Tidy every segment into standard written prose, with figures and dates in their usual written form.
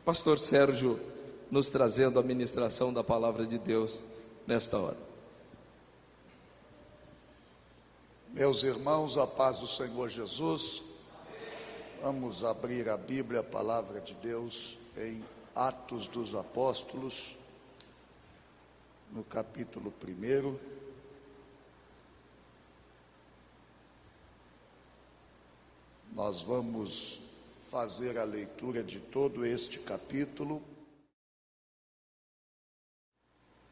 Pastor Sérgio nos trazendo a ministração da palavra de Deus nesta hora. Meus irmãos, a paz do Senhor Jesus. Vamos abrir a Bíblia, a palavra de Deus, em Atos dos Apóstolos, no capítulo 1. Nós vamos fazer a leitura de todo este capítulo.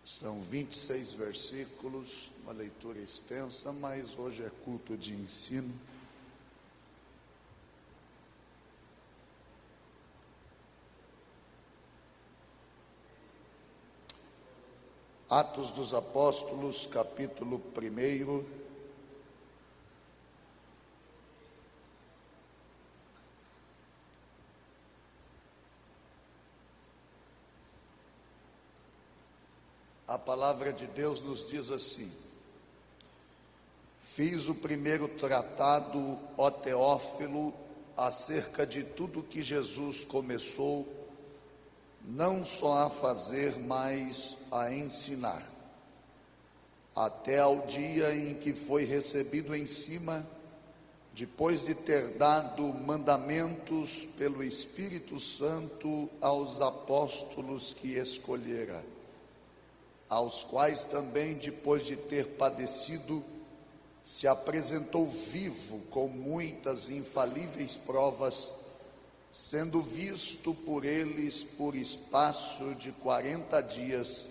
São 26 versículos, uma leitura extensa, mas hoje é culto de ensino. Atos dos Apóstolos, capítulo 1. A palavra de Deus nos diz assim: fiz o primeiro tratado, ó Teófilo, acerca de tudo que Jesus começou, não só a fazer, mas a ensinar, até ao dia em que foi recebido em cima, depois de ter dado mandamentos pelo Espírito Santo aos apóstolos que escolhera, aos quais também, depois de ter padecido, se apresentou vivo com muitas infalíveis provas, sendo visto por eles por espaço de 40 dias,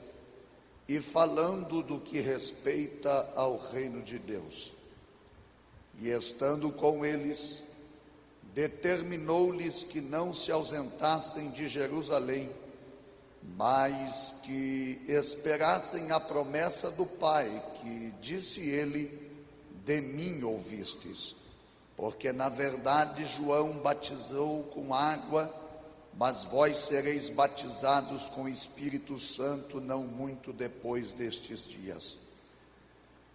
e falando do que respeita ao reino de Deus. E estando com eles, determinou-lhes que não se ausentassem de Jerusalém, mas que esperassem a promessa do Pai, que disse ele: de mim ouvistes. Porque na verdade João batizou com água, mas vós sereis batizados com o Espírito Santo não muito depois destes dias.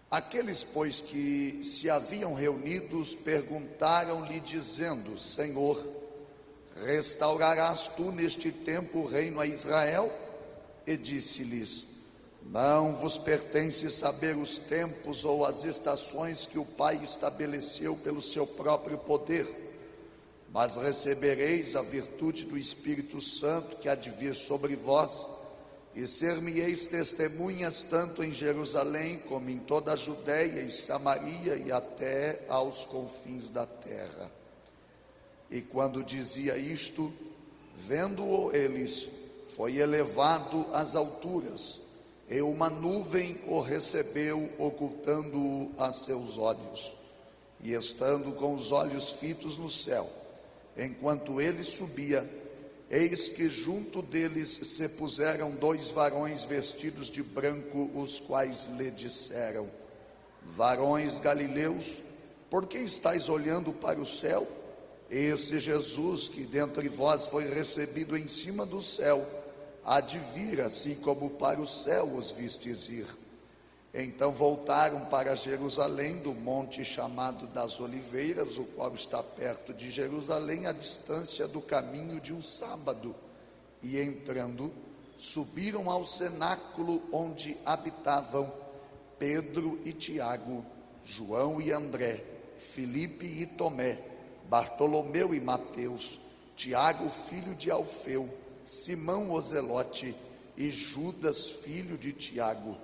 Aqueles, pois, que se haviam reunidos, perguntaram-lhe dizendo: Senhor, restaurarás tu neste tempo o reino a Israel? E disse-lhes: não vos pertence saber os tempos ou as estações que o Pai estabeleceu pelo seu próprio poder, mas recebereis a virtude do Espírito Santo que há de vir sobre vós, e ser-me-eis testemunhas tanto em Jerusalém como em toda a Judeia e Samaria e até aos confins da terra. E quando dizia isto, vendo-o eles, foi elevado às alturas, e uma nuvem o recebeu, ocultando-o a seus olhos. E estando com os olhos fitos no céu, enquanto ele subia, eis que junto deles se puseram 2 varões vestidos de branco, os quais lhe disseram: varões galileus, por que estáis olhando para o céu? Esse Jesus que dentre vós foi recebido em cima do céu, há de vir, assim como para o céu os vistes ir. Então voltaram para Jerusalém, do monte chamado das Oliveiras, o qual está perto de Jerusalém, à distância do caminho de um sábado. E entrando, subiram ao cenáculo onde habitavam Pedro e Tiago, João e André, Filipe e Tomé, Bartolomeu e Mateus, Tiago filho de Alfeu, Simão o Zelote e Judas filho de Tiago.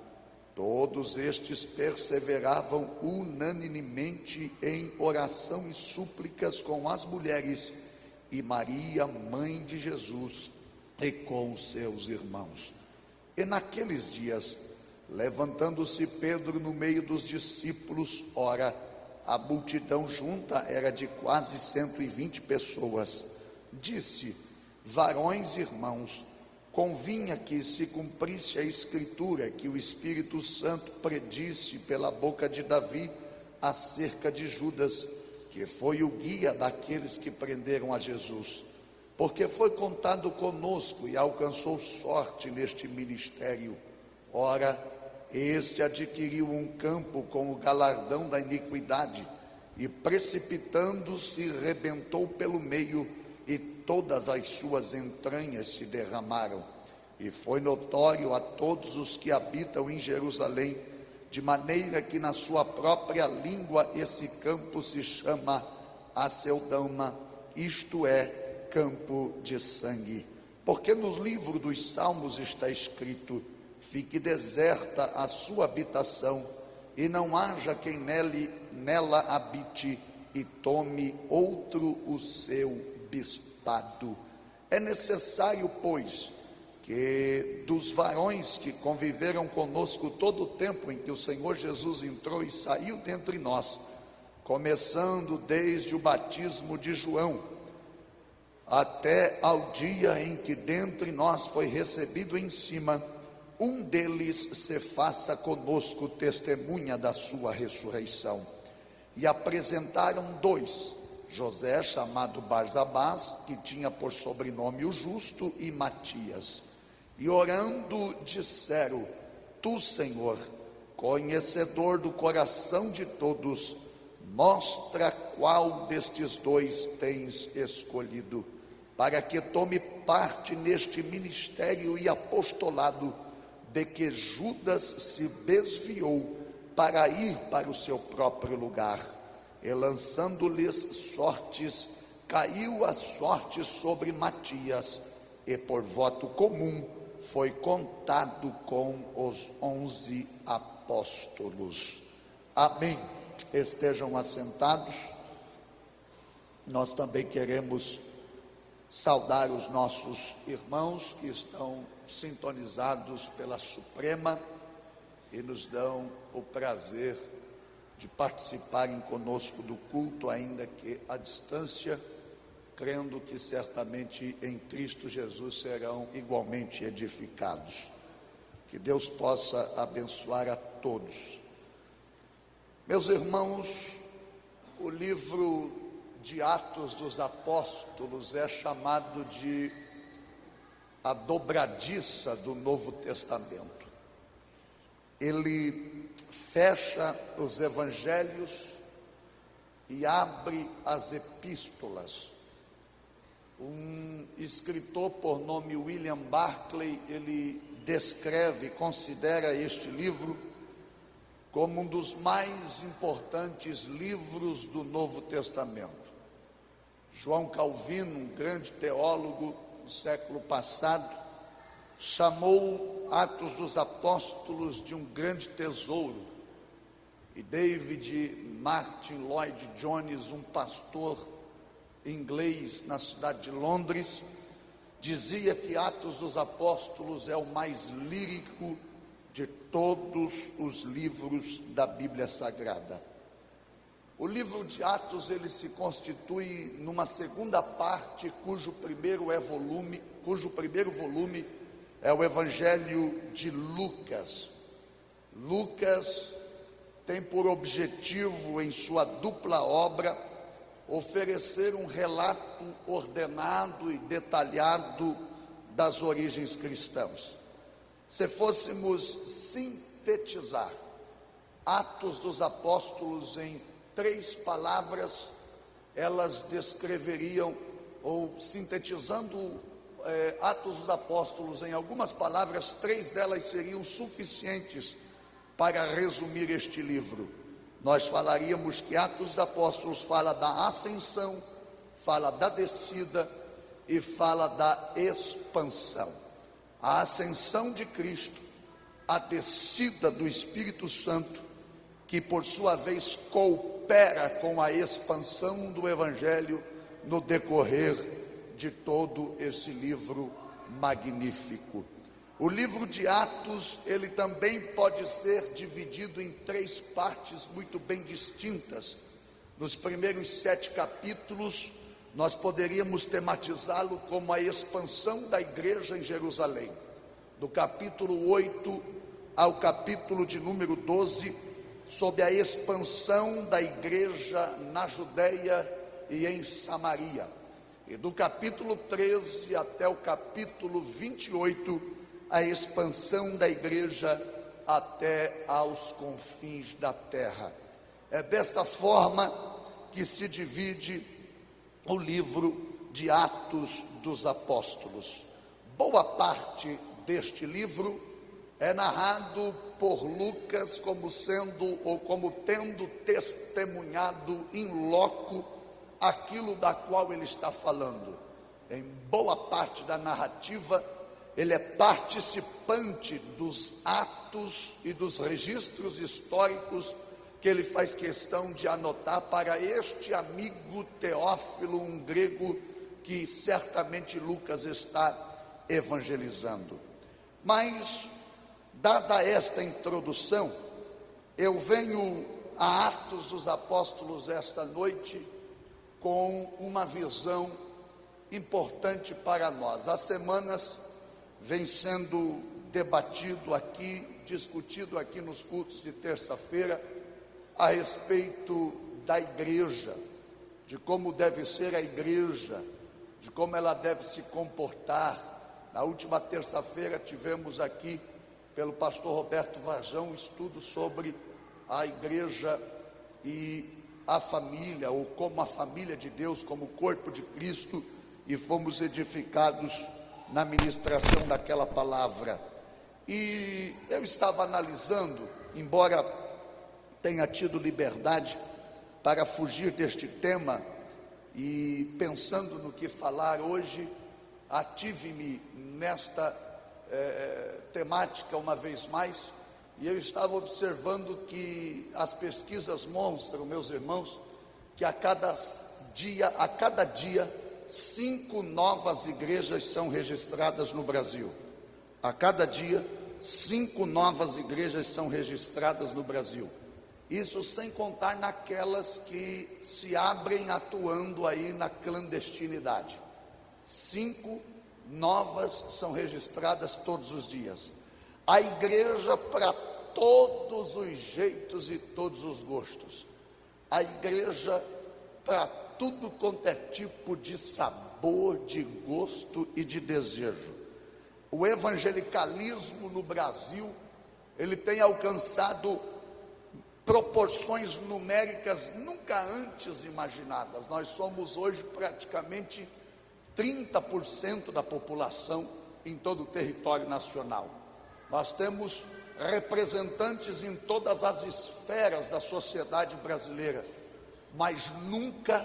Todos estes perseveravam unanimemente em oração e súplicas com as mulheres e Maria, mãe de Jesus, e com os seus irmãos. E naqueles dias, levantando-se Pedro no meio dos discípulos, ora, a multidão junta era de quase 120 pessoas, disse: varões irmãos, convinha que se cumprisse a escritura que o Espírito Santo predisse pela boca de Davi acerca de Judas, que foi o guia daqueles que prenderam a Jesus, porque foi contado conosco e alcançou sorte neste ministério. Ora, este adquiriu um campo com o galardão da iniquidade, e precipitando-se, rebentou pelo meio, e todas as suas entranhas se derramaram. E foi notório a todos os que habitam em Jerusalém, de maneira que na sua própria língua esse campo se chama Aceldama, isto é, campo de sangue. Porque no livro dos Salmos está escrito: fique deserta a sua habitação, e não haja quem nela habite, e tome outro o seu bispado. É necessário, pois, que dos varões que conviveram conosco todo o tempo em que o Senhor Jesus entrou e saiu dentre nós, começando desde o batismo de João, até ao dia em que dentre nós foi recebido em cima, um deles se faça conosco testemunha da sua ressurreição. E apresentaram dois, José, chamado Barsabás, que tinha por sobrenome o Justo, e Matias. E orando disseram: tu, Senhor, conhecedor do coração de todos, mostra qual destes dois tens escolhido, para que tome parte neste ministério e apostolado, de que Judas se desviou para ir para o seu próprio lugar. E lançando-lhes sortes, caiu a sorte sobre Matias, e por voto comum foi contado com os 11 apóstolos. Amém. Estejam assentados. Nós também queremos saudar os nossos irmãos que estão sintonizados pela Suprema e nos dão o prazer de participarem conosco do culto, ainda que à distância, crendo que certamente em Cristo Jesus serão igualmente edificados. Que Deus possa abençoar a todos. Meus irmãos, o livro de Atos dos Apóstolos é chamado de a dobradiça do Novo Testamento. Ele fecha os evangelhos e abre as epístolas. Um escritor por nome William Barclay, ele descreve, considera este livro como um dos mais importantes livros do Novo Testamento. João Calvino, um grande teólogo do século passado, chamou Atos dos Apóstolos de um grande tesouro. E David Martin Lloyd Jones, um pastor inglês na cidade de Londres, dizia que Atos dos Apóstolos é o mais lírico de todos os livros da Bíblia Sagrada. O livro de Atos, ele se constitui numa segunda parte, cujo primeiro volume é o Evangelho de Lucas. Lucas tem por objetivo, em sua dupla obra, oferecer um relato ordenado e detalhado das origens cristãs. Se fôssemos sintetizar Atos dos Apóstolos em 3 palavras, elas descreveriam, ou sintetizando Atos dos Apóstolos em algumas palavras, 3 delas seriam suficientes para resumir este livro. Nós falaríamos que Atos dos Apóstolos fala da ascensão, fala da descida e fala da expansão. A ascensão de Cristo, a descida do Espírito Santo, que por sua vez coopera com a expansão do Evangelho no decorrer de todo esse livro magnífico. O livro de Atos, ele também pode ser dividido em 3 partes muito bem distintas. Nos primeiros 7 capítulos, nós poderíamos tematizá-lo como a expansão da igreja em Jerusalém. Do capítulo 8 ao capítulo de número 12, sobre a expansão da igreja na Judeia e em Samaria. E do capítulo 13 até o capítulo 28, a expansão da igreja até aos confins da terra. É desta forma que se divide o livro de Atos dos Apóstolos. Boa parte deste livro é narrado por Lucas como sendo ou como tendo testemunhado in loco aquilo da qual ele está falando. Em boa parte da narrativa, ele é participante dos atos e dos registros históricos que ele faz questão de anotar para este amigo Teófilo, um grego que certamente Lucas está evangelizando. Mas, dada esta introdução, eu venho a Atos dos Apóstolos esta noite com uma visão importante para nós. Há semanas vem sendo debatido aqui, discutido aqui nos cultos de terça-feira, a respeito da igreja, de como deve ser a igreja, de como ela deve se comportar. Na última terça-feira tivemos aqui, pelo pastor Roberto Varjão, um estudo sobre a igreja e a família, ou como a família de Deus, como o corpo de Cristo, e fomos edificados na ministração daquela palavra. E eu estava analisando, embora tenha tido liberdade para fugir deste tema, e pensando no que falar hoje, ative-me nesta temática uma vez mais, e eu estava observando que as pesquisas mostram, meus irmãos, que a cada dia 5 novas igrejas são registradas no Brasil. A cada dia 5 novas igrejas são registradas no Brasil. Isso sem contar naquelas que se abrem atuando aí na clandestinidade. 5 novas são registradas todos os dias. A igreja para todos os jeitos e todos os gostos. A igreja para tudo quanto é tipo de sabor, de gosto e de desejo. O evangelicalismo no Brasil, ele tem alcançado proporções numéricas nunca antes imaginadas. Nós somos hoje praticamente 30% da população em todo o território nacional. Nós temos representantes em todas as esferas da sociedade brasileira, mas nunca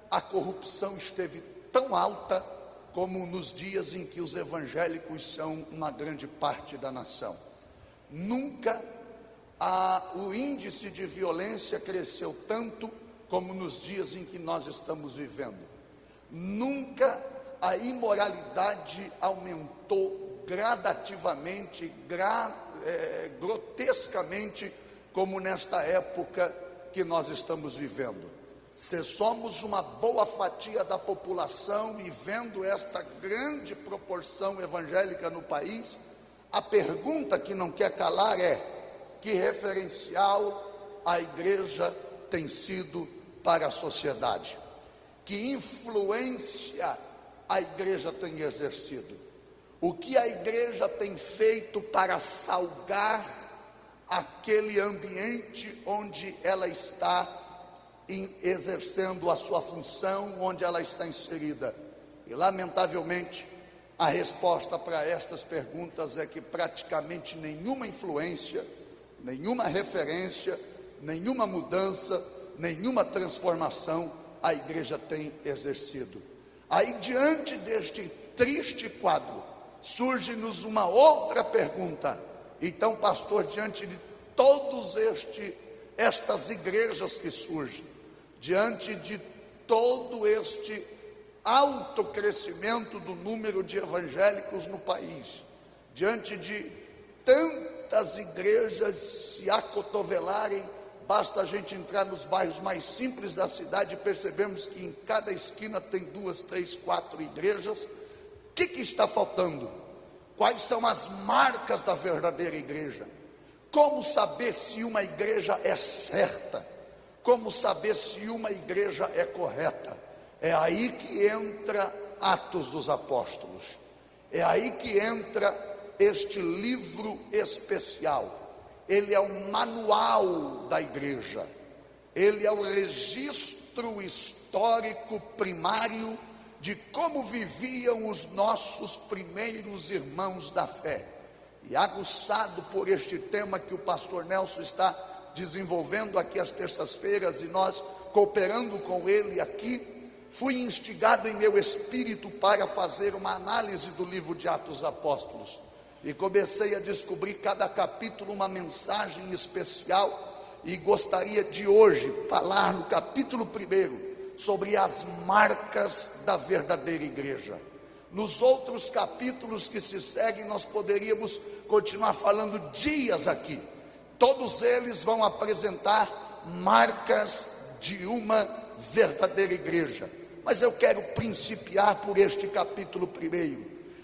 a corrupção esteve tão alta como nos dias em que os evangélicos são uma grande parte da nação. Nunca o índice de violência cresceu tanto como nos dias em que nós estamos vivendo. Nunca a imoralidade aumentou gradativamente, grotescamente, como nesta época que nós estamos vivendo. Se somos uma boa fatia da população e vendo esta grande proporção evangélica no país, a pergunta que não quer calar é: que referencial a igreja tem sido para a sociedade? Que influência a igreja tem exercido? O que a igreja tem feito para salgar aquele ambiente onde ela está exercendo a sua função, onde ela está inserida? E lamentavelmente a resposta para estas perguntas é que praticamente nenhuma influência, nenhuma referência, nenhuma mudança, nenhuma transformação a igreja tem exercido. Aí, diante deste triste quadro, surge-nos uma outra pergunta. Então, pastor, diante de todos estas igrejas que surgem, diante de todo este alto crescimento do número de evangélicos no país, diante de tantas igrejas se acotovelarem, basta a gente entrar nos bairros mais simples da cidade e percebemos que em cada esquina tem 2, 3, 4 igrejas. O que está faltando? Quais são as marcas da verdadeira igreja? Como saber se uma igreja é certa? Como saber se uma igreja é correta? É aí que entra Atos dos Apóstolos. É aí que entra este livro especial. Ele é um manual da igreja. ele é o registro histórico primário de como viviam os nossos primeiros irmãos da fé. E aguçado por este tema que o pastor Nelson está desenvolvendo aqui às terças-feiras, e nós cooperando com ele aqui, fui instigado em meu espírito para fazer uma análise do livro de Atos dos Apóstolos, e comecei a descobrir cada capítulo uma mensagem especial, e gostaria de hoje falar no capítulo 1 sobre as marcas da verdadeira igreja. Nos outros capítulos que se seguem, nós poderíamos continuar falando dias aqui. Todos eles vão apresentar marcas de uma verdadeira igreja. Mas eu quero principiar por este capítulo 1.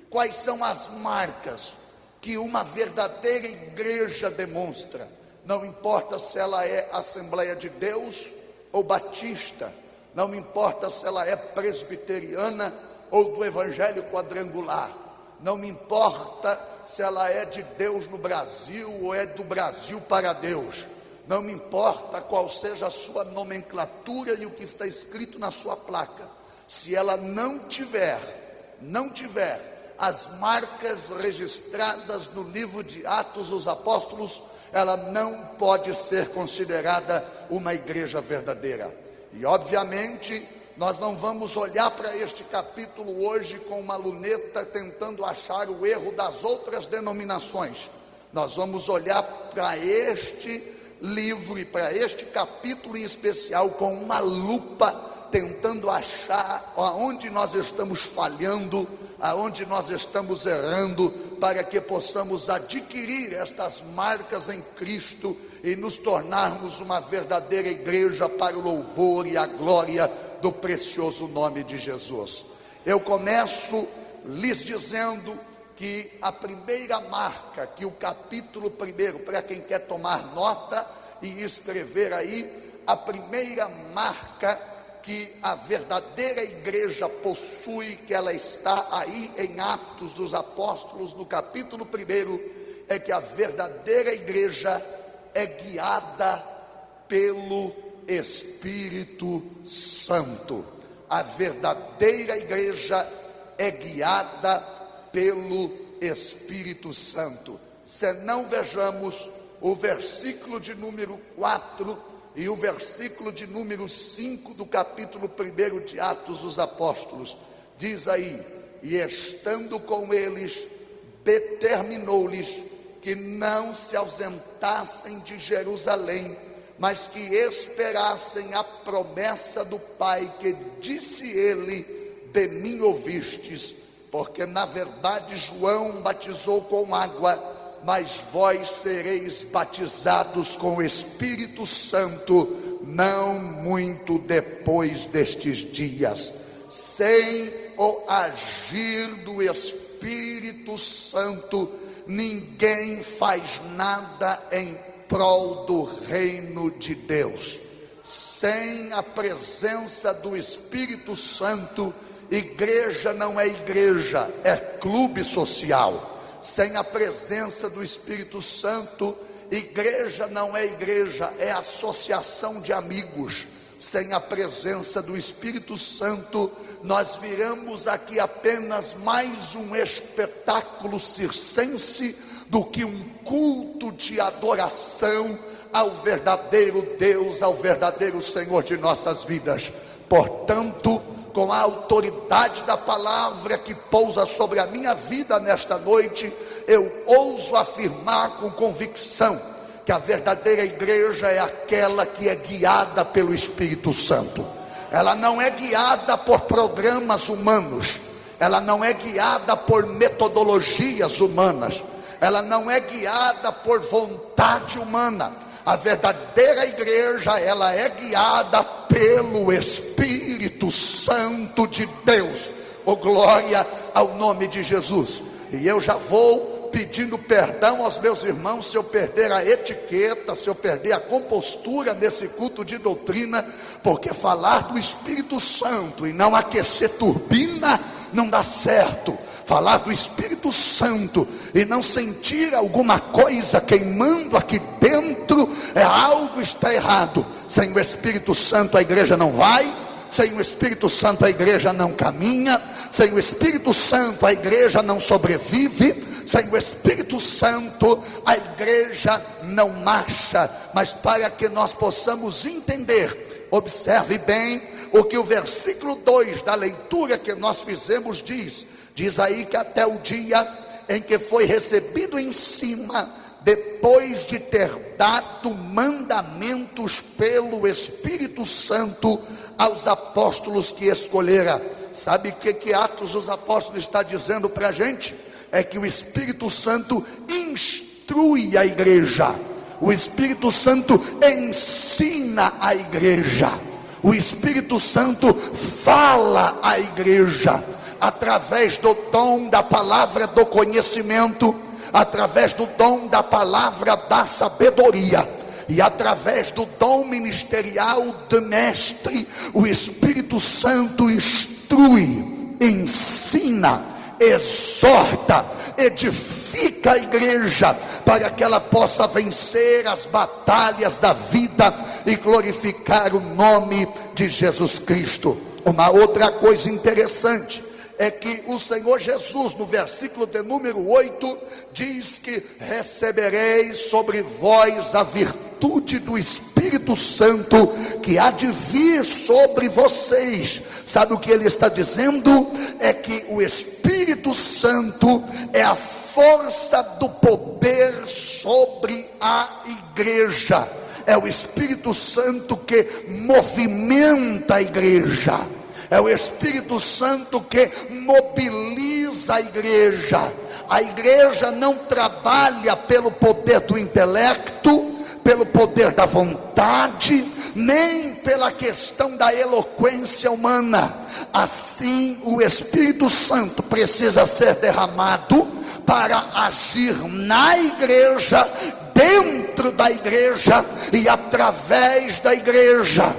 Quais são as marcas que uma verdadeira igreja demonstra? Não importa se ela é Assembleia de Deus ou Batista, não me importa se ela é presbiteriana ou do Evangelho Quadrangular, não me importa se ela é de Deus no Brasil ou é do Brasil para Deus, não me importa qual seja a sua nomenclatura e o que está escrito na sua placa, se ela não tiver as marcas registradas no livro de Atos dos Apóstolos, ela não pode ser considerada uma igreja verdadeira. E obviamente nós não vamos olhar para este capítulo hoje com uma luneta tentando achar o erro das outras denominações. Nós vamos olhar para este livro e para este capítulo em especial com uma lupa, tentando achar aonde nós estamos falhando, aonde nós estamos errando, para que possamos adquirir estas marcas em Cristo e nos tornarmos uma verdadeira igreja para o louvor e a glória do precioso nome de Jesus. Eu começo lhes dizendo que a primeira marca que o capítulo 1, para quem quer tomar nota e escrever aí, a primeira marca que a verdadeira igreja possui, que ela está aí em Atos dos Apóstolos, no capítulo 1, é que a verdadeira igreja é guiada pelo Espírito Santo. A verdadeira igreja é guiada pelo Espírito Santo. Se não vejamos o versículo de número 4 e o versículo de número 5 do capítulo 1 de Atos dos Apóstolos, diz aí: e estando com eles, determinou-lhes que não se ausentassem de Jerusalém, mas que esperassem a promessa do Pai, que disse ele: de mim ouvistes, porque na verdade João batizou com água, mas vós sereis batizados com o Espírito Santo não muito depois destes dias. Sem o agir do Espírito Santo, ninguém faz nada em prol do reino de Deus. Sem a presença do Espírito Santo, igreja não é igreja, é clube social. Sem a presença do Espírito Santo, igreja não é igreja, é associação de amigos. Sem a presença do Espírito Santo, nós viramos aqui apenas mais um espetáculo circense do que um culto de adoração ao verdadeiro Deus, ao verdadeiro Senhor de nossas vidas. Portanto, com a autoridade da palavra que pousa sobre a minha vida nesta noite, eu ouso afirmar com convicção que a verdadeira igreja é aquela que é guiada pelo Espírito Santo. Ela não é guiada por programas humanos, ela não é guiada por metodologias humanas, ela não é guiada por vontade humana. A verdadeira igreja, ela é guiada pelo Espírito Santo de Deus. Oh, glória ao nome de Jesus. E eu já vou pedindo perdão aos meus irmãos se eu perder a etiqueta, se eu perder a compostura nesse culto de doutrina, porque falar do Espírito Santo e não aquecer turbina não dá certo. Falar do Espírito Santo e não sentir alguma coisa queimando aqui dentro algo está errado. Sem o Espírito Santo a igreja não vai, sem o Espírito Santo a igreja não caminha, sem o Espírito Santo a igreja não sobrevive, sem o Espírito Santo a igreja não marcha. Mas para que nós possamos entender, observe bem o que o versículo 2 da leitura que nós fizemos diz aí que até o dia em que foi recebido em cima, depois de ter dado mandamentos pelo Espírito Santo aos apóstolos que escolhera. Sabe o que Atos dos Apóstolos está dizendo para a gente? É que o Espírito Santo instrui a igreja, o Espírito Santo ensina a igreja, o Espírito Santo fala à igreja, através do dom da palavra do conhecimento, através do dom da palavra da sabedoria, e através do dom ministerial do mestre. O Espírito Santo instrui, ensina, exorta, edifica a igreja, para que ela possa vencer as batalhas da vida e glorificar o nome de Jesus Cristo. Uma outra coisa interessante é que o Senhor Jesus, no versículo de número 8, diz que recebereis sobre vós a virtude do Espírito Santo, que há de vir sobre vocês. Sabe o que ele está dizendo? É que o Espírito Santo é a força do poder sobre a igreja. É o Espírito Santo que movimenta a igreja. É o Espírito Santo que mobiliza a igreja. A igreja não trabalha pelo poder do intelecto, pelo poder da vontade, nem pela questão da eloquência humana. Assim, o Espírito Santo precisa ser derramado para agir na igreja, dentro da igreja e através da igreja.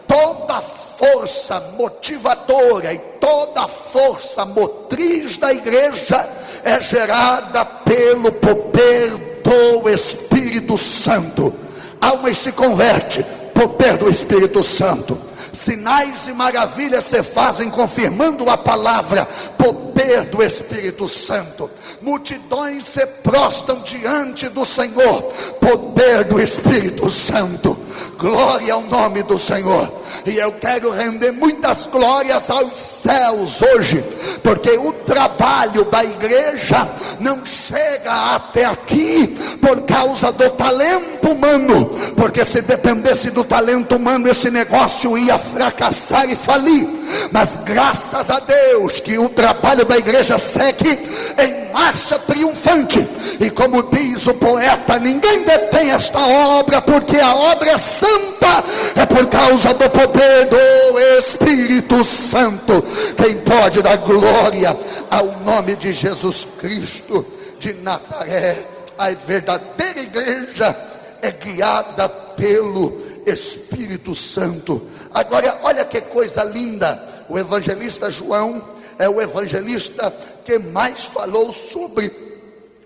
Toda força motivadora e toda força motriz da igreja é gerada pelo poder do Espírito Santo. Almas se converte, poder do Espírito Santo. Sinais e maravilhas se fazem confirmando a palavra, poder do Espírito Santo. Multidões se prostram diante do Senhor, poder do Espírito Santo. Glória ao nome do Senhor. E eu quero render muitas glórias aos céus hoje, porque o trabalho da igreja não chega até aqui por causa do talento humano, porque se dependesse do talento humano, esse negócio ia fracassar e falir. Mas graças a Deus que o trabalho da igreja segue em marcha triunfante. E como diz o poeta, ninguém detém esta obra, porque a obra é santa, é por causa do poder do Espírito Santo. Quem pode dar glória ao nome de Jesus Cristo de Nazaré? A verdadeira igreja é guiada pelo Espírito Santo. Agora, olha que coisa linda. O evangelista João é o evangelista que mais falou sobre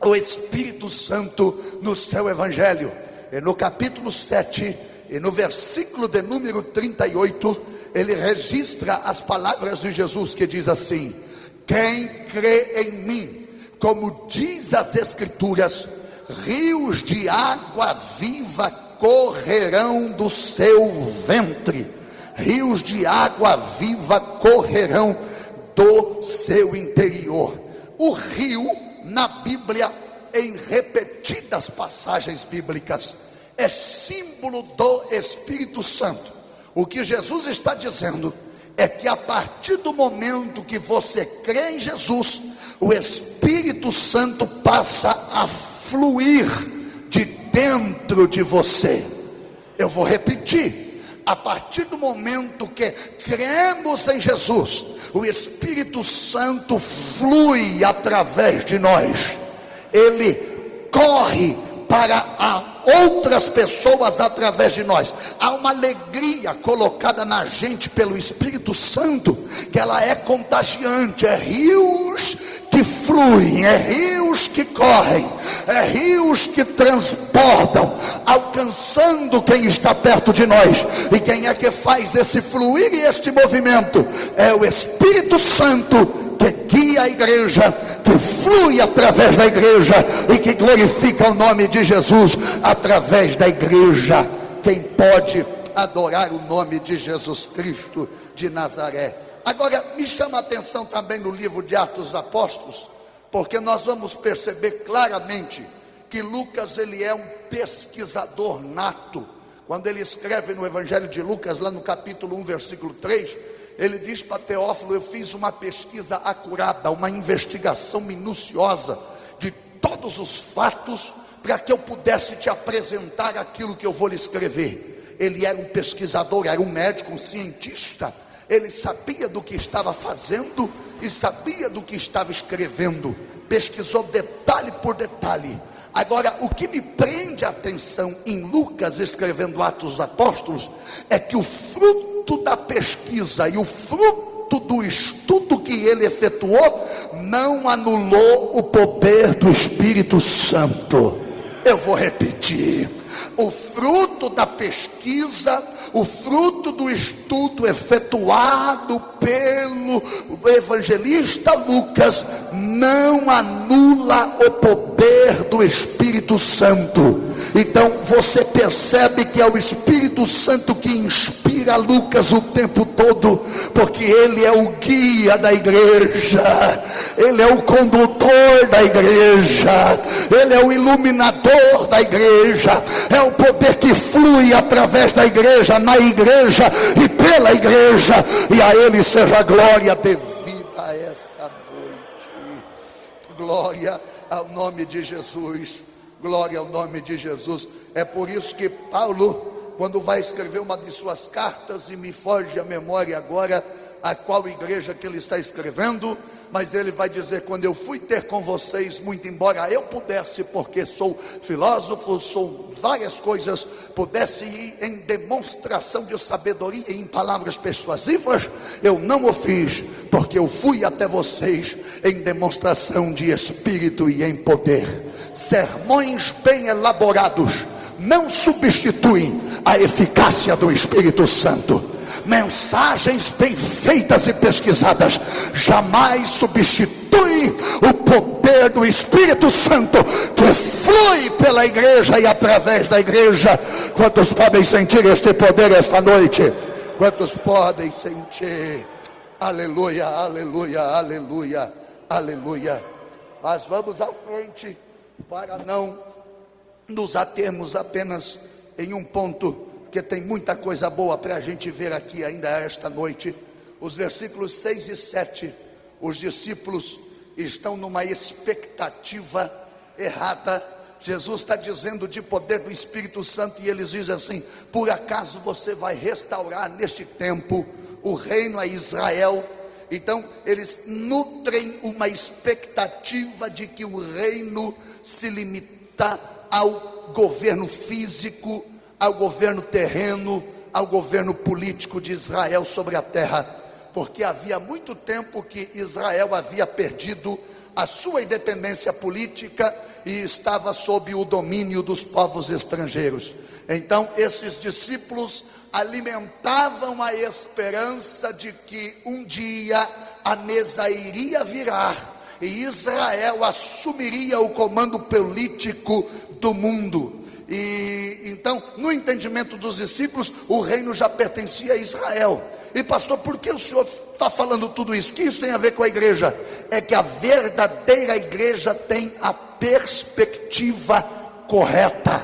o Espírito Santo no seu evangelho. E no capítulo 7 e no versículo de número 38, ele registra as palavras de Jesus, que diz assim: quem crê em mim, como diz as Escrituras, rios de água viva correrão do seu ventre. Rios de água viva correrão do seu interior. O rio, na Bíblia, em repetidas passagens bíblicas, é símbolo do Espírito Santo. O que Jesus está dizendo é que a partir do momento que você crê em Jesus, o Espírito Santo passa a fluir de dentro de você. Eu vou repetir. A partir do momento que cremos em Jesus, o Espírito Santo flui através de nós. Ele corre para outras pessoas através de nós. Há uma alegria colocada na gente pelo Espírito Santo, que ela é contagiante. É rios que fluem, é rios que correm, é rios que transbordam, alcançando alcançando quem está perto de nós. E quem é que faz esse fluir e este movimento? É o Espírito Santo, que guia a igreja, que flui através da igreja e que glorifica o nome de Jesus através da igreja. Quem pode adorar o nome de Jesus Cristo de Nazaré? Agora, me chama a atenção também no livro de Atos dos Apóstolos, porque nós vamos perceber claramente que Lucas, ele é um pesquisador nato. Quando ele escreve no Evangelho de Lucas, lá no capítulo 1, versículo 3, ele diz para Teófilo: eu fiz uma pesquisa acurada, uma investigação minuciosa de todos os fatos, para que eu pudesse te apresentar aquilo que eu vou lhe escrever. Ele era um pesquisador, era um médico, um cientista. Ele sabia do que estava fazendo e sabia do que estava escrevendo. Pesquisou detalhe por detalhe. Agora, o que me prende a atenção em Lucas escrevendo Atos dos Apóstolos é que o fruto da pesquisa e o fruto do estudo que ele efetuou não anulou o poder do Espírito Santo. Eu vou repetir: o fruto da pesquisa, o fruto do estudo efetuado pelo evangelista Lucas não anula o poder do Espírito Santo. Então você percebe que é o Espírito Santo que inspira Lucas o tempo todo, porque ele é o guia da igreja, ele é o condutor da igreja, ele é o iluminador da igreja, é o poder que flui através da igreja, na igreja e pela igreja, e a ele seja a glória devida a esta noite. Glória ao nome de Jesus. Glória ao nome de Jesus. É por isso que Paulo, quando vai escrever uma de suas cartas, e me foge a memória agora a qual igreja que ele está escrevendo, mas ele vai dizer: quando eu fui ter com vocês, muito embora eu pudesse, porque sou filósofo, sou várias coisas, pudesse ir em demonstração de sabedoria e em palavras persuasivas, eu não o fiz, porque eu fui até vocês em demonstração de espírito e em poder. Sermões bem elaborados não substituem a eficácia do Espírito Santo. Mensagens bem feitas e pesquisadas jamais substituem o poder do Espírito Santo que flui pela igreja e através da igreja. Quantos podem sentir este poder esta noite? Quantos podem sentir? Aleluia, aleluia, aleluia, aleluia. Mas vamos à frente, para não nos atermos apenas em um ponto, porque tem muita coisa boa para a gente ver aqui ainda esta noite. Os versículos 6 e 7, os discípulos estão numa expectativa errada. Jesus está dizendo de poder do Espírito Santo, e eles dizem assim: por acaso você vai restaurar neste tempo o reino a Israel? Então eles nutrem uma expectativa de que o reino se limita ao governo físico, ao governo terreno, ao governo político de Israel sobre a terra, porque havia muito tempo que Israel havia perdido a sua independência política e estava sob o domínio dos povos estrangeiros. Então esses discípulos alimentavam a esperança de que um dia a mesa iria virar e Israel assumiria o comando político do mundo. E então, no entendimento dos discípulos, o reino já pertencia a Israel. E pastor, por que o senhor está falando tudo isso? O que isso tem a ver com a igreja? É que a verdadeira igreja tem a perspectiva correta.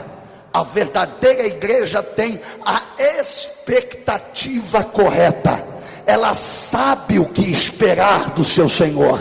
A verdadeira igreja tem a expectativa correta. Ela sabe o que esperar do seu Senhor.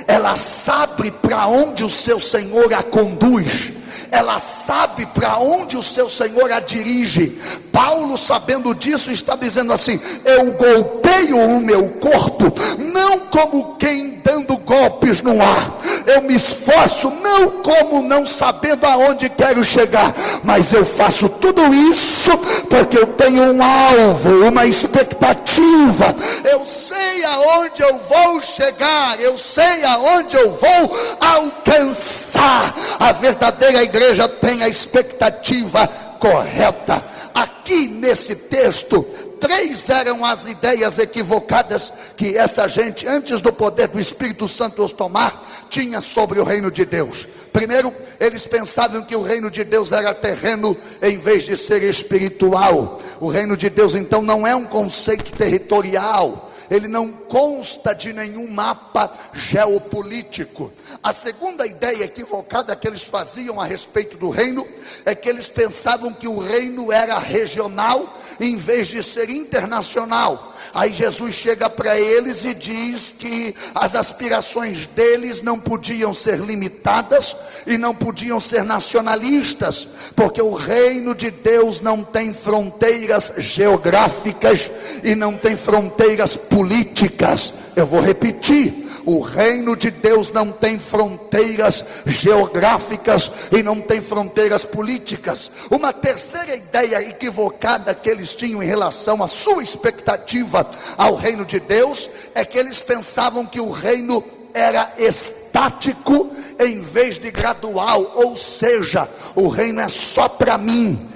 Ela sabe para onde o seu Senhor a conduz. Ela sabe para onde o seu Senhor a dirige. Paulo, sabendo disso, está dizendo assim: eu golpeio o meu corpo, não como quem dando golpes no ar. Eu me esforço, não como não sabendo aonde quero chegar, mas eu faço tudo isso porque eu tenho um alvo, uma expectativa. Eu sei aonde eu vou chegar, eu sei aonde eu vou alcançar. A verdadeira igreja tem a expectativa correta. Aqui nesse texto, 3 eram as ideias equivocadas que essa gente, antes do poder do Espírito Santo os tomar, tinha sobre o reino de Deus. Primeiro, eles pensavam que o reino de Deus era terreno em vez de ser espiritual. O reino de Deus então não é um conceito territorial. Ele não consta de nenhum mapa geopolítico. A segunda ideia equivocada que eles faziam a respeito do reino é que eles pensavam que o reino era regional em vez de ser internacional. Aí Jesus chega para eles e diz que as aspirações deles não podiam ser limitadas e não podiam ser nacionalistas, porque o reino de Deus não tem fronteiras geográficas e não tem fronteiras políticas. Eu vou repetir: o reino de Deus não tem fronteiras geográficas e não tem fronteiras políticas. Uma terceira ideia equivocada que eles tinham em relação à sua expectativa ao reino de Deus é que eles pensavam que o reino era estático em vez de gradual, ou seja, o reino é só para mim,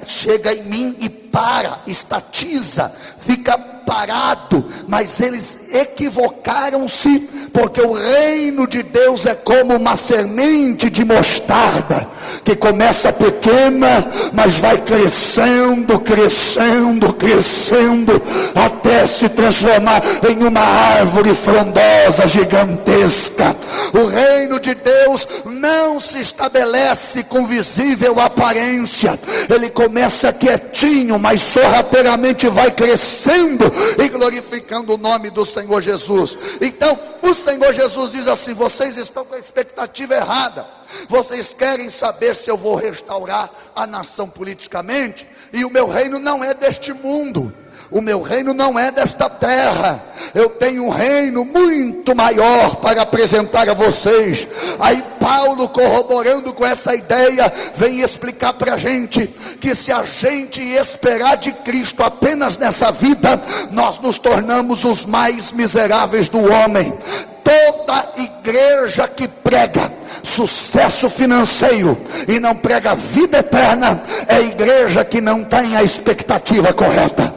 chega em mim e para, estatiza, fica parado. Mas eles equivocaram-se, porque o reino de Deus é como uma semente de mostarda, que começa pequena, mas vai crescendo, crescendo, crescendo, até se transformar em uma árvore frondosa, gigantesca. O reino de Deus não se estabelece com visível aparência. Ele começa quietinho, mas sorrateiramente vai crescendo e glorificando o nome do Senhor Jesus. Então o Senhor Jesus diz assim: vocês estão com a expectativa errada. Vocês querem saber se eu vou restaurar a nação politicamente, e o meu reino não é deste mundo. O meu reino não é desta terra. Eu tenho um reino muito maior para apresentar a vocês. Aí Paulo, corroborando com essa ideia, vem explicar para a gente que se a gente esperar de Cristo apenas nessa vida, nós nos tornamos os mais miseráveis do homem. Toda igreja que prega sucesso financeiro e não prega vida eterna é igreja que não tem a expectativa correta.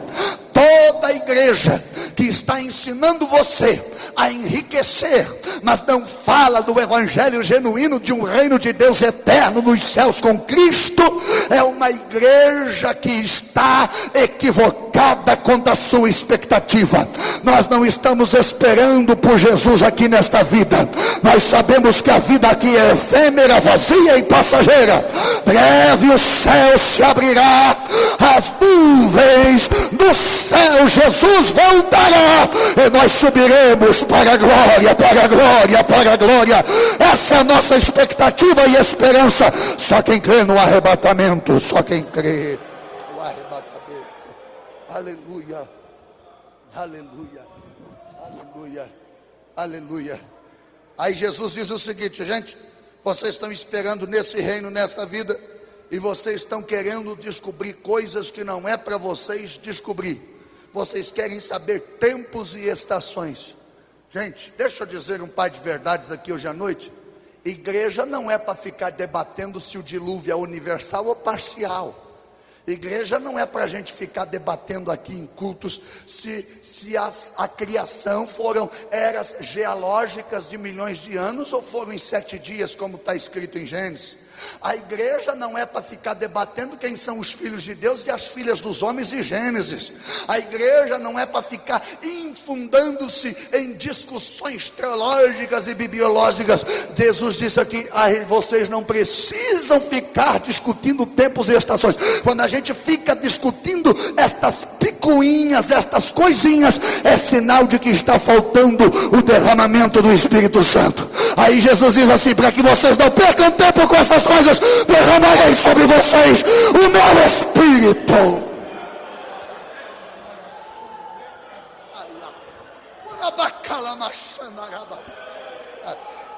Toda igreja que está ensinando você a enriquecer, mas não fala do evangelho genuíno de um reino de Deus eterno nos céus com Cristo, é uma igreja que está equivocada quanto à sua expectativa. Nós não estamos esperando por Jesus aqui nesta vida. Nós sabemos que a vida aqui é efêmera, vazia e passageira. Breve o céu se abrirá, as nuvens do céu Jesus voltará, e nós subiremos para a glória, para a glória, para a glória. Essa é a nossa expectativa e esperança. Só quem crê no arrebatamento, só quem crê no arrebatamento. Aleluia, aleluia, aleluia, aleluia. Aí Jesus diz o seguinte: gente, vocês estão esperando nesse reino, nessa vida, e vocês estão querendo descobrir coisas que não é para vocês descobrir. Vocês querem saber tempos e estações. Gente, deixa eu dizer um par de verdades aqui hoje à noite. Igreja não é para ficar debatendo se o dilúvio é universal ou parcial. Igreja não é para a gente ficar debatendo aqui em cultos se a criação foram eras geológicas de milhões de anos ou foram em 7 dias, como está escrito em Gênesis. A igreja não é para ficar debatendo quem são os filhos de Deus e as filhas dos homens em Gênesis. A igreja não é para ficar infundando-se em discussões teológicas e bibliológicas. Jesus disse aqui: vocês não precisam ficar discutindo tempos e estações. Quando a gente fica discutindo estas picuinhas, estas coisinhas, é sinal de que está faltando o derramamento do Espírito Santo. Aí Jesus diz assim: para que vocês não percam tempo com essas coisas, derramarei sobre vocês o meu Espírito.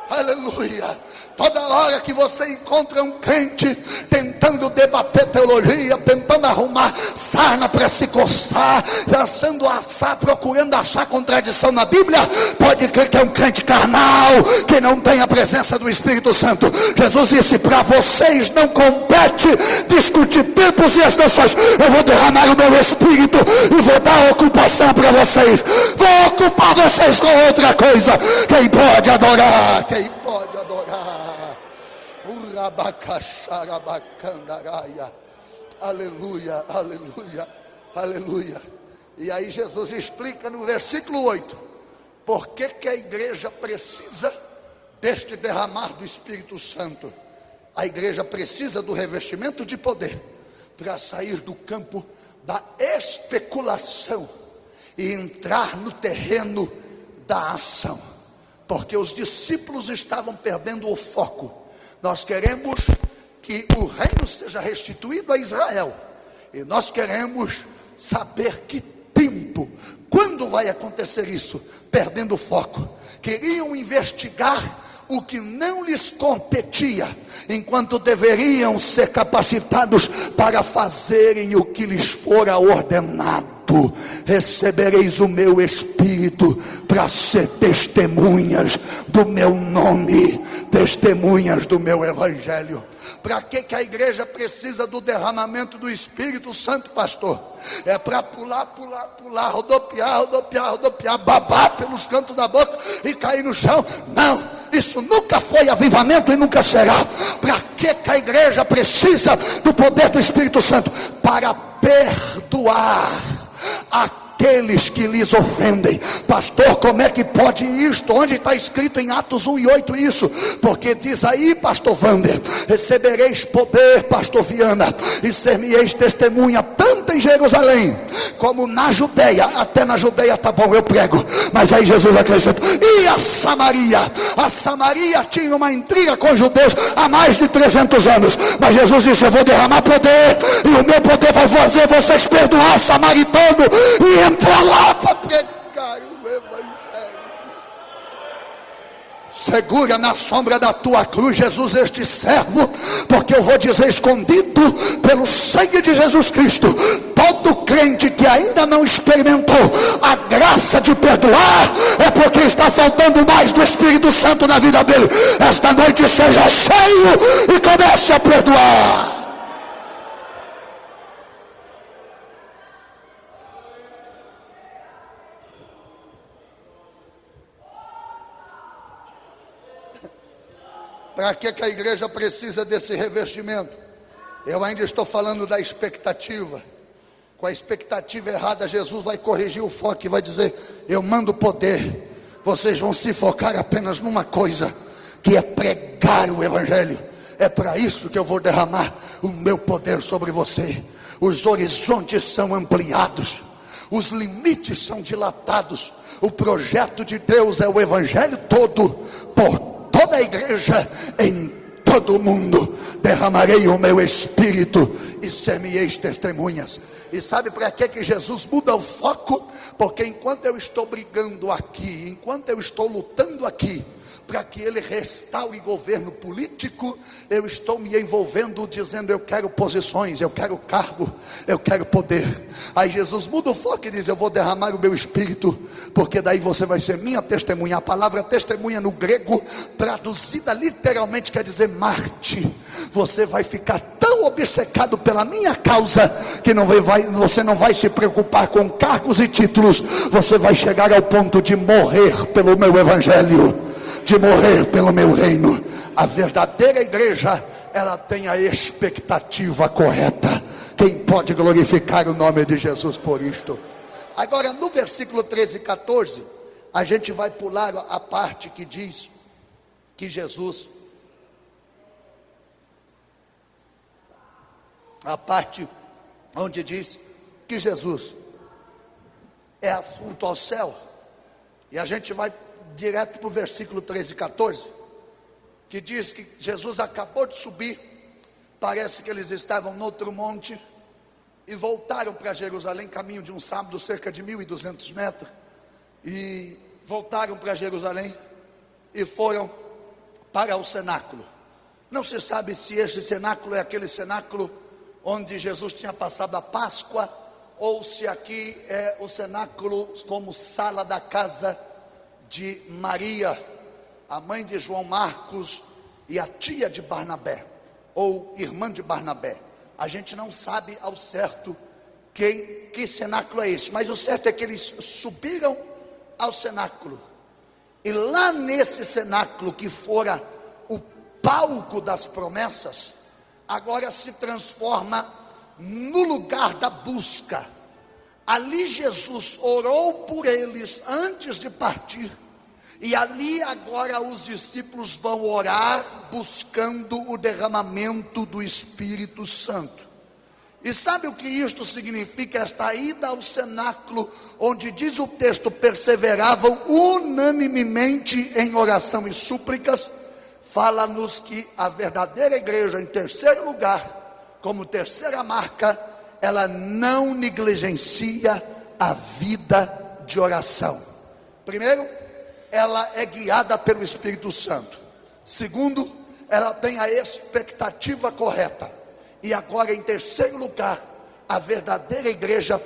Aleluia. Toda hora que você encontra um crente tentando debater teologia, tentando arrumar sarna para se coçar, lançando assar, procurando achar contradição na Bíblia, pode crer que é um crente carnal, que não tem a presença do Espírito Santo. Jesus disse: para vocês não compete discutir tempos e estações. Eu vou derramar o meu Espírito e vou dar ocupação para vocês. Vou ocupar vocês com outra coisa. Quem pode adorar? Quem pode adorar? Aleluia, aleluia, aleluia. E aí Jesus explica no versículo 8 por que a igreja precisa deste derramar do Espírito Santo. A igreja precisa do revestimento de poder para sair do campo da especulação e entrar no terreno da ação, porque os discípulos estavam perdendo o foco. Nós queremos que o reino seja restituído a Israel, e nós queremos saber que tempo, quando vai acontecer isso? Perdendo o foco. Queriam investigar o que não lhes competia, enquanto deveriam ser capacitados para fazerem o que lhes fora ordenado. Recebereis o meu Espírito para ser testemunhas do meu nome, testemunhas do meu Evangelho. Para que a igreja precisa do derramamento do Espírito Santo, pastor? É para pular, rodopiar, babar pelos cantos da boca e cair no chão? Não, isso nunca foi avivamento e nunca será. Para que a igreja precisa do poder do Espírito Santo? Para perdoar aqueles que lhes ofendem. Pastor, como é que pode isto? Onde está escrito em Atos 1:8 isso? Porque diz aí, pastor Wander: recebereis poder, pastor Viana, e ser-me-eis testemunha, tanto em Jerusalém como na Judeia. Até na Judeia tá bom, eu prego, mas aí Jesus acrescenta: e a Samaria? A Samaria tinha uma intriga com os judeus há mais de 300 anos, mas Jesus disse: eu vou derramar poder, e o meu poder vai fazer vocês perdoar samaritano e entrar lá para pregar o Evangelho. Segura na sombra da tua cruz, Jesus, este servo, porque eu vou dizer, escondido pelo sangue de Jesus Cristo, todo crente que ainda não experimentou a graça de perdoar, é porque está faltando mais do Espírito Santo na vida dele. Esta noite seja cheio e comece a perdoar. Para que a igreja precisa desse revestimento? Eu ainda estou falando da expectativa. Com a expectativa errada, Jesus vai corrigir o foco e vai dizer: eu mando poder, vocês vão se focar apenas numa coisa, que é pregar o Evangelho. É para isso que eu vou derramar o meu poder sobre você. Os horizontes são ampliados, os limites são dilatados. O projeto de Deus é o Evangelho todo, por toda a igreja, em todo o mundo. Derramarei o meu Espírito e ser-me-eis testemunhas. E sabe para que Jesus muda o foco? Porque enquanto eu estou brigando aqui, enquanto eu estou lutando aqui para que ele restaure governo político, eu estou me envolvendo dizendo: eu quero posições, eu quero cargo, eu quero poder. Aí Jesus muda o foco e diz: eu vou derramar o meu Espírito, porque daí você vai ser minha testemunha. A palavra testemunha no grego, traduzida literalmente, quer dizer Marte. Você vai ficar tão obcecado pela minha causa, que você não vai se preocupar com cargos e títulos. Você vai chegar ao ponto de morrer pelo meu Evangelho, de morrer pelo meu reino. A verdadeira igreja, ela tem a expectativa correta. Quem pode glorificar o nome de Jesus por isto? Agora, no versículo 13 e 14, a gente vai pular a parte que diz que Jesus, a parte onde diz que Jesus é assunto ao céu. E a gente vai direto para o versículo 13 e 14, que diz que Jesus acabou de subir. Parece que eles estavam no outro monte e voltaram para Jerusalém, caminho de um sábado, cerca de 1.200 metros. E voltaram para Jerusalém e foram para o cenáculo. Não se sabe se este cenáculo é aquele cenáculo onde Jesus tinha passado a Páscoa, ou se aqui é o cenáculo como sala da casa de Maria, a mãe de João Marcos e a tia de Barnabé, ou irmã de Barnabé. A gente não sabe ao certo que cenáculo é esse, mas o certo é que eles subiram ao cenáculo, e lá nesse cenáculo que fora o palco das promessas, agora se transforma no lugar da busca. Ali Jesus orou por eles antes de partir, e ali agora os discípulos vão orar buscando o derramamento do Espírito Santo. E sabe o que isto significa? Esta ida ao cenáculo, onde diz o texto, perseveravam unanimemente em oração e súplicas, fala-nos que a verdadeira igreja, em terceiro lugar, como terceira marca, ela não negligencia a vida de oração. Primeiro, ela é guiada pelo Espírito Santo. Segundo, ela tem a expectativa correta. E agora, em terceiro lugar, a verdadeira igreja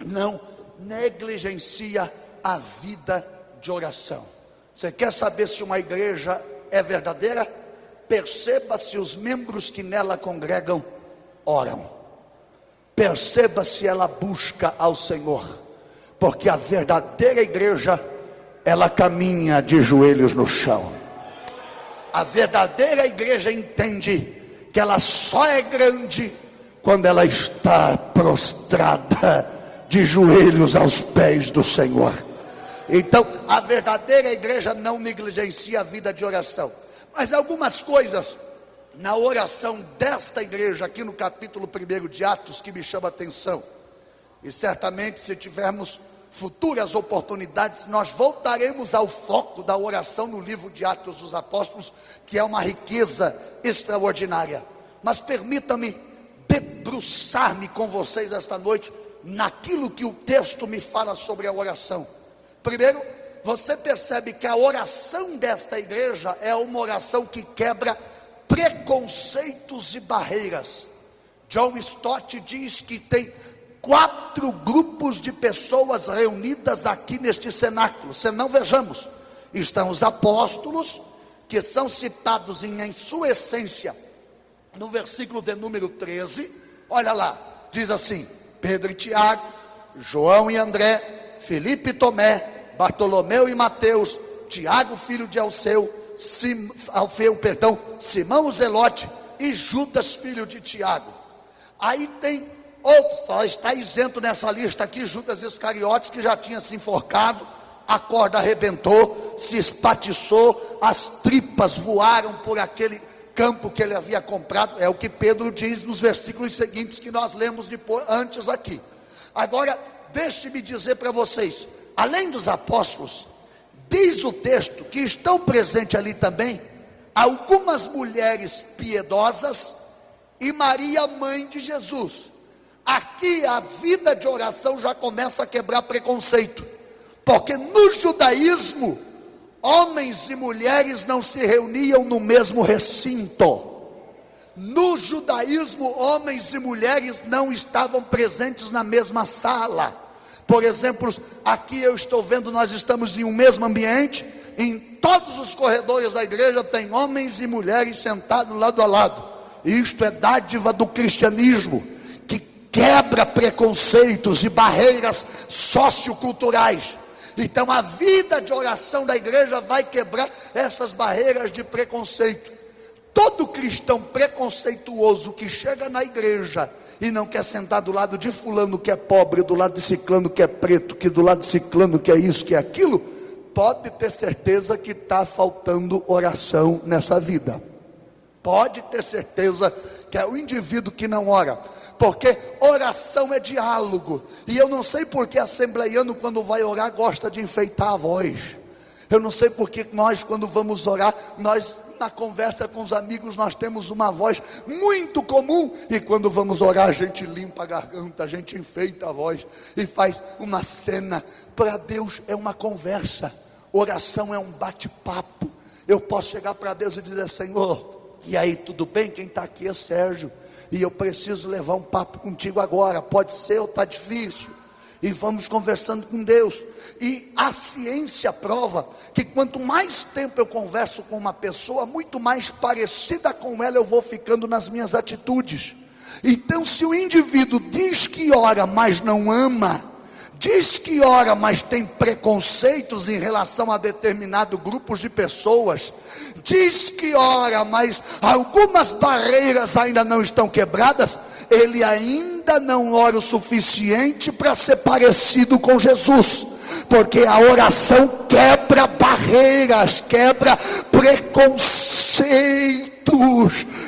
não negligencia a vida de oração. Você quer saber se uma igreja é verdadeira? Perceba se os membros que nela congregam oram. Perceba se ela busca ao Senhor. Porque a verdadeira igreja, ela caminha de joelhos no chão. A verdadeira igreja entende que ela só é grande quando ela está prostrada de joelhos aos pés do Senhor. Então, a verdadeira igreja não negligencia a vida de oração. Mas algumas coisas na oração desta igreja, aqui no capítulo 1 de Atos, que me chama a atenção. E certamente, se tivermos futuras oportunidades, nós voltaremos ao foco da oração no livro de Atos dos Apóstolos, que é uma riqueza extraordinária. Mas permita-me debruçar-me com vocês esta noite naquilo que o texto me fala sobre a oração. Primeiro, você percebe que a oração desta igreja é uma oração que quebra preconceitos e barreiras. John Stott diz que tem 4 grupos de pessoas reunidas aqui neste cenáculo. Se não, vejamos, estão os apóstolos, que são citados em sua essência no versículo de número 13. Olha lá, diz assim: Pedro e Tiago, João e André, Filipe e Tomé, Bartolomeu e Mateus, Tiago filho de Alfeu, Simão o Zelote e Judas filho de Tiago. Aí tem outros, só está isento nessa lista aqui, Judas Iscariotes, que já tinha se enforcado, a corda arrebentou, se espatiçou, as tripas voaram por aquele campo que ele havia comprado. É o que Pedro diz nos versículos seguintes que nós lemos antes aqui. Agora, deixe-me dizer para vocês, além dos apóstolos, diz o texto que estão presentes ali também algumas mulheres piedosas e Maria, mãe de Jesus. Aqui a vida de oração já começa a quebrar preconceito, porque no judaísmo, homens e mulheres não se reuniam no mesmo recinto. No judaísmo, homens e mulheres não estavam presentes na mesma sala. Por exemplo, aqui eu estou vendo, nós estamos em um mesmo ambiente, em todos os corredores da igreja tem homens e mulheres sentados lado a lado. Isto é dádiva do cristianismo, que quebra preconceitos e barreiras socioculturais. Então a vida de oração da igreja vai quebrar essas barreiras de preconceito. Todo cristão preconceituoso que chega na igreja e não quer sentar do lado de fulano que é pobre, do lado de ciclano que é preto, que do lado de ciclano que é isso, que é aquilo, pode ter certeza que está faltando oração nessa vida. Pode ter certeza que é o indivíduo que não ora, porque oração é diálogo. E eu não sei porque assembleiano, quando vai orar, gosta de enfeitar a voz. Eu não sei porque nós, quando vamos orar, nós na conversa com os amigos, nós temos uma voz muito comum, e quando vamos orar, a gente limpa a garganta, a gente enfeita a voz e faz uma cena. Para Deus é uma conversa, oração é um bate-papo. Eu posso chegar para Deus e dizer: Senhor, e aí, tudo bem? Quem está aqui é Sérgio, e eu preciso levar um papo contigo agora. Pode ser ou está difícil? E vamos conversando com Deus. E a ciência prova que quanto mais tempo eu converso com uma pessoa, muito mais parecida com ela eu vou ficando nas minhas atitudes. Então, se o indivíduo diz que ora, mas não ama, diz que ora, mas tem preconceitos em relação a determinados grupos de pessoas, diz que ora, mas algumas barreiras ainda não estão quebradas, ele ainda não ora o suficiente para ser parecido com Jesus, porque a oração quebra barreiras, quebra preconceitos.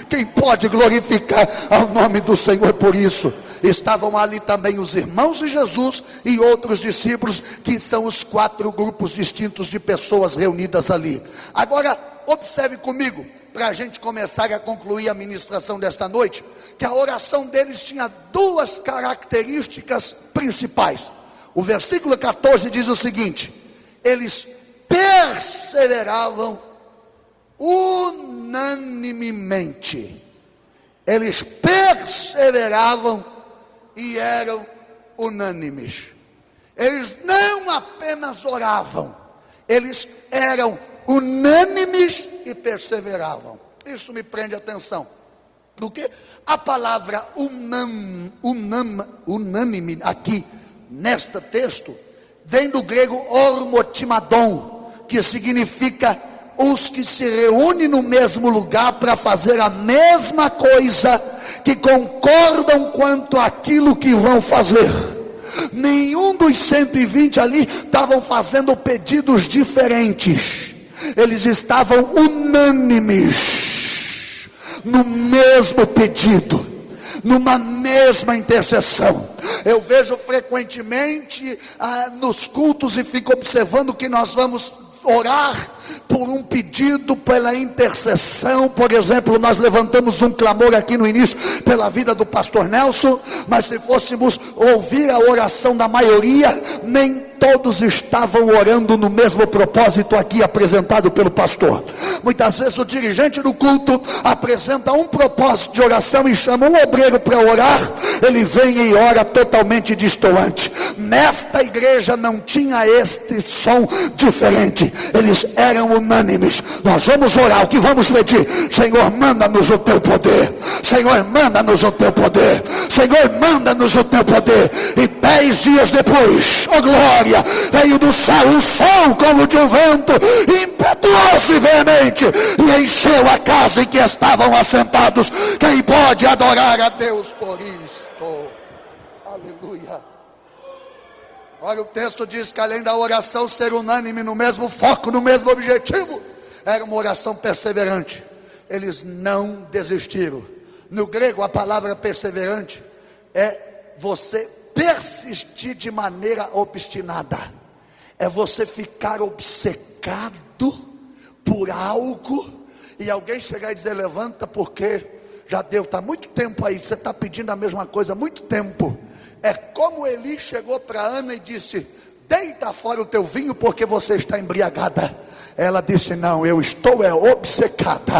Quem pode glorificar ao nome do Senhor por isso? Estavam ali também os irmãos de Jesus e outros discípulos, que são os 4 grupos distintos de pessoas reunidas ali. Agora, observe comigo, para a gente começar a concluir a ministração desta noite, que a oração deles tinha 2 características principais. O versículo 14 diz o seguinte: eles perseveravam unanimemente. Eles perseveravam e eram unânimes. Eles não apenas oravam, eles eram unânimes e perseveravam. Isso me prende a atenção, porque a palavra unânime aqui neste texto vem do grego ormotimadon, que significa os que se reúnem no mesmo lugar para fazer a mesma coisa, que concordam quanto àquilo que vão fazer. Nenhum dos 120 ali estavam fazendo pedidos diferentes, eles estavam unânimes no mesmo pedido, numa mesma intercessão. Eu vejo frequentemente nos cultos e fico observando que nós vamos orar por um pedido, pela intercessão. Por exemplo, nós levantamos um clamor aqui no início pela vida do pastor Nelson, mas se fôssemos ouvir a oração da maioria, nem todos estavam orando no mesmo propósito aqui apresentado pelo pastor. Muitas vezes o dirigente do culto apresenta um propósito de oração e chama um obreiro para orar, ele vem e ora totalmente distoante. Nesta igreja não tinha este som diferente, eles eram unânimes. Nós vamos orar, o que vamos pedir? Senhor, manda-nos o teu poder. Senhor, manda-nos o teu poder. Senhor, manda-nos o teu poder. E 10 dias depois, oh glória, veio do céu um som como de um vento impetuoso e veemente, e encheu a casa em que estavam assentados. Quem pode adorar a Deus por isto? Aleluia. Olha, o texto diz que além da oração ser unânime no mesmo foco, no mesmo objetivo, era uma oração perseverante. Eles não desistiram. No grego, a palavra perseverante é você persistir de maneira obstinada, é você ficar obcecado por algo, e alguém chegar e dizer: levanta, porque já deu, está muito tempo aí, você está pedindo a mesma coisa há muito tempo. É como Eli chegou para Ana e disse: deita fora o teu vinho, porque você está embriagada. Ela disse: não, eu estou obcecada,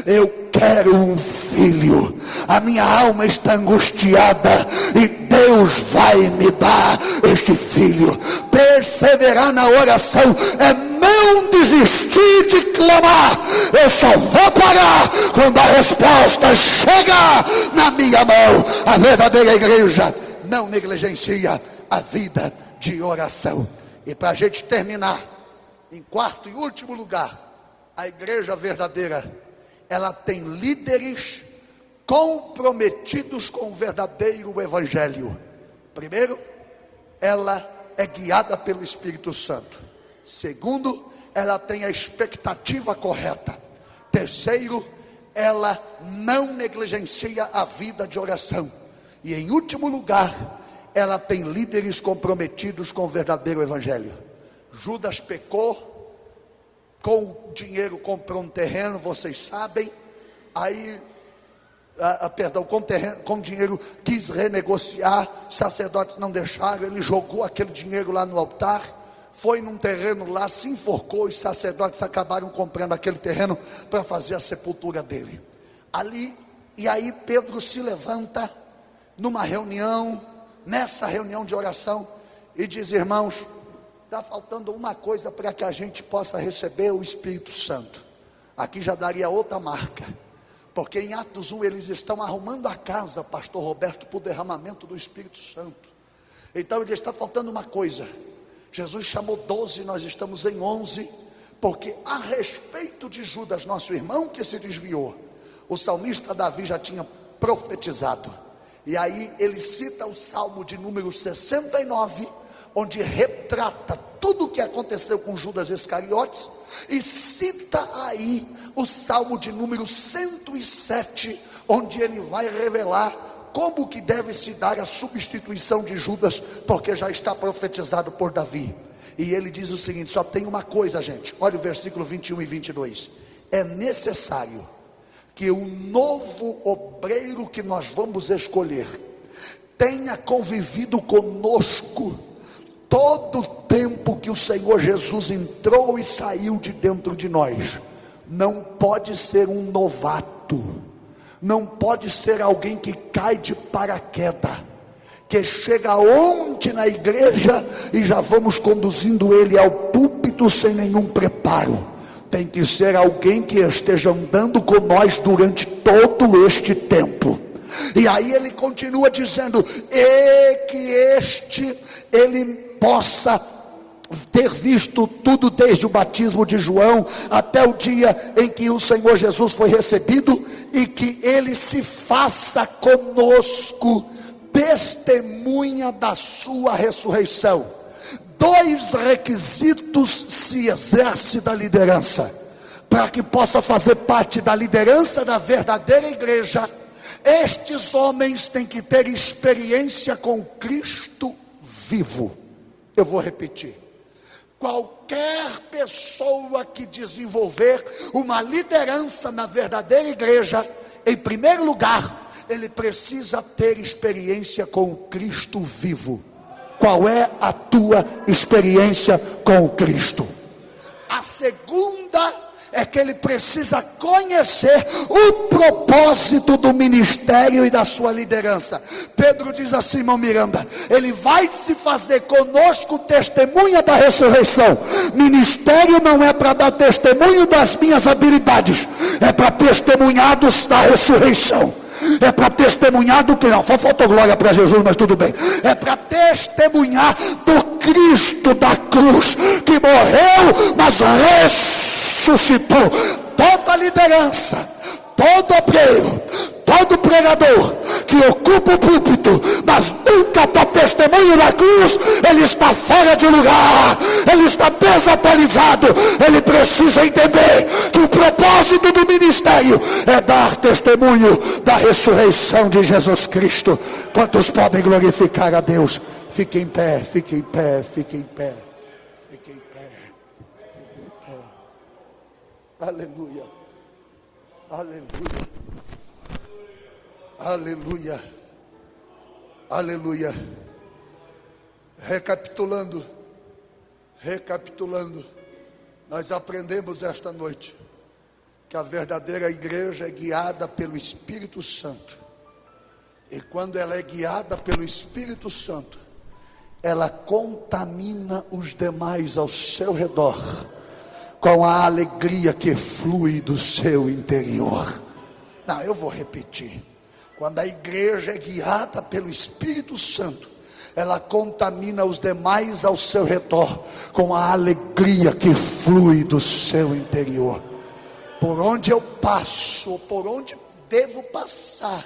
eu quero um filho, a minha alma está angustiada, e Deus vai me dar este filho. Perseverar na oração é não desistir de clamar. Eu só vou parar quando a resposta chegar na minha mão. A verdadeira igreja não negligencia a vida de oração. E para a gente terminar, em quarto e último lugar, a igreja verdadeira, ela tem líderes comprometidos com o verdadeiro evangelho. Primeiro, ela é guiada pelo Espírito Santo. Segundo, ela tem a expectativa correta. Terceiro, ela não negligencia a vida de oração. E em último lugar, ela tem líderes comprometidos com o verdadeiro evangelho. Judas pecou, com dinheiro comprou um terreno, vocês sabem. Aí, com dinheiro quis renegociar, sacerdotes não deixaram, ele jogou aquele dinheiro lá no altar, foi num terreno lá, se enforcou, os sacerdotes acabaram comprando aquele terreno para fazer a sepultura dele. Ali, e aí Pedro se levanta numa reunião, nessa reunião de oração, e diz: irmãos, está faltando uma coisa para que a gente possa receber o Espírito Santo. Aqui já daria outra marca, porque em Atos 1 eles estão arrumando a casa, pastor Roberto, para o derramamento do Espírito Santo. Então ele está faltando uma coisa. Jesus chamou 12, nós estamos em 11, porque a respeito de Judas, nosso irmão que se desviou, o salmista Davi já tinha profetizado. E aí ele cita o Salmo de número 69, onde retrata tudo o que aconteceu com Judas Iscariotes, e cita aí o Salmo de número 107, onde ele vai revelar como que deve se dar a substituição de Judas, porque já está profetizado por Davi. E ele diz o seguinte: só tem uma coisa, gente, olha o versículo 21 e 22, é necessário que o novo obreiro que nós vamos escolher tenha convivido conosco todo o tempo que o Senhor Jesus entrou e saiu de dentro de nós. Não pode ser um novato, não pode ser alguém que cai de paraquedas, que chega ontem na igreja e já vamos conduzindo ele ao púlpito sem nenhum preparo. Tem que ser alguém que esteja andando com nós durante todo este tempo. E aí ele continua dizendo: e que ele possa ter visto tudo desde o batismo de João até o dia em que o Senhor Jesus foi recebido, e que ele se faça conosco testemunha da sua ressurreição. Dois requisitos se exerce da liderança, para que possa fazer parte da liderança da verdadeira igreja. Estes homens têm que ter experiência com Cristo vivo. Eu vou repetir: qualquer pessoa que desenvolver uma liderança na verdadeira igreja, em primeiro lugar, ele precisa ter experiência com Cristo vivo. Qual é a tua experiência com o Cristo? A segunda é que ele precisa conhecer o propósito do ministério e da sua liderança. Pedro diz assim, irmão Miranda: ele vai se fazer conosco testemunha da ressurreição. Ministério não é para dar testemunho das minhas habilidades, é para testemunhar da ressurreição. É para testemunhar do que não, faltou glória para Jesus, mas tudo bem. É para testemunhar do Cristo da cruz, que morreu, mas ressuscitou. Toda liderança, todo obreiro, todo pregador que ocupa o púlpito, mas nunca dá testemunho da cruz, ele está fora de lugar, ele está desatualizado. Ele precisa entender que o propósito do ministério é dar testemunho da ressurreição de Jesus Cristo. Quantos podem glorificar a Deus? Fique em pé, fique em pé, fique em pé, fique em pé. Aleluia, aleluia, aleluia, aleluia. Recapitulando, nós aprendemos esta noite que a verdadeira igreja é guiada pelo Espírito Santo, e quando ela é guiada pelo Espírito Santo, ela contamina os demais ao seu redor com a alegria que flui do seu interior. Não, eu vou repetir: quando a igreja é guiada pelo Espírito Santo, ela contamina os demais ao seu redor com a alegria que flui do seu interior. Por onde eu passo, por onde devo passar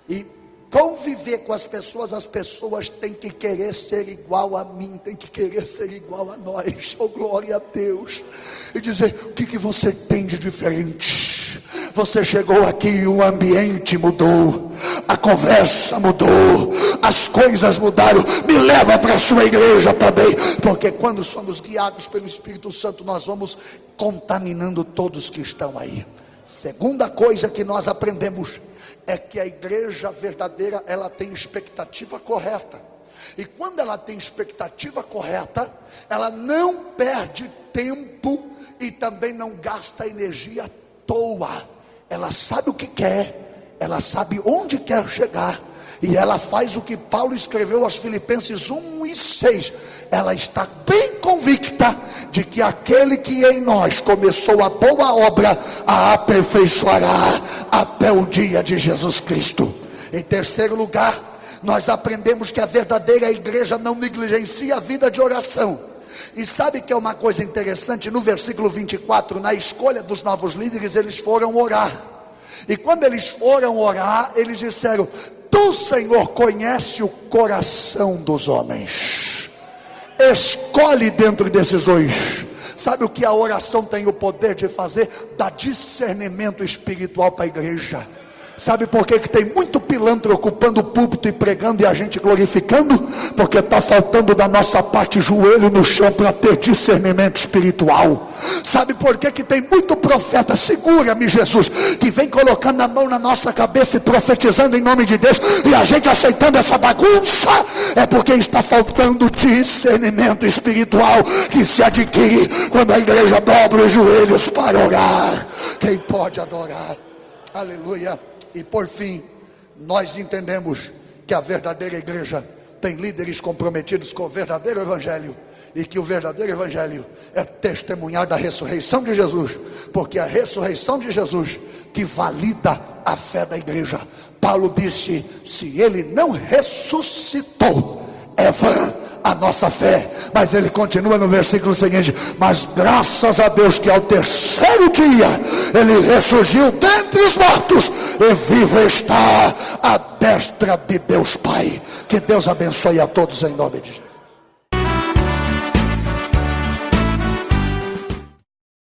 e conviver com as pessoas têm que querer ser igual a mim, têm que querer ser igual a nós. Oh, glória a Deus. E dizer: o que você tem de diferente? Você chegou aqui e o ambiente mudou, a conversa mudou, as coisas mudaram. Me leva para a sua igreja também, porque quando somos guiados pelo Espírito Santo, nós vamos contaminando todos que estão aí. Segunda coisa que nós aprendemos é que a igreja verdadeira, ela tem expectativa correta. E quando ela tem expectativa correta, ela não perde tempo e também não gasta energia à toa. Ela sabe o que quer, ela sabe onde quer chegar, e ela faz o que Paulo escreveu aos Filipenses 1:6. Ela está bem convicta de que aquele que em nós começou a boa obra a aperfeiçoará até o dia de Jesus Cristo. Em terceiro lugar, nós aprendemos que a verdadeira igreja não negligencia a vida de oração. E sabe que é uma coisa interessante? No versículo 24, na escolha dos novos líderes, eles foram orar. E quando eles foram orar, eles disseram: Tu, Senhor, conhece o coração dos homens. Escolhe dentre desses dois. Sabe o que a oração tem o poder de fazer? Dar discernimento espiritual para a igreja. Sabe por que tem muito pilantra ocupando o púlpito e pregando e a gente glorificando? Porque está faltando da nossa parte joelho no chão para ter discernimento espiritual. Sabe por que tem muito profeta, segura-me Jesus, que vem colocando a mão na nossa cabeça e profetizando em nome de Deus, e a gente aceitando essa bagunça? É porque está faltando discernimento espiritual, que se adquire quando a igreja dobra os joelhos para orar. Quem pode adorar? Aleluia. E por fim, nós entendemos que a verdadeira igreja tem líderes comprometidos com o verdadeiro evangelho, e que o verdadeiro evangelho é testemunhar da ressurreição de Jesus, porque a ressurreição de Jesus que valida a fé da igreja. Paulo disse: se ele não ressuscitou, é vã a nossa fé. Mas ele continua no versículo seguinte: mas graças a Deus que ao terceiro dia ele ressurgiu dentre os mortos, e vivo está à destra de Deus Pai. Que Deus abençoe a todos em nome de Jesus.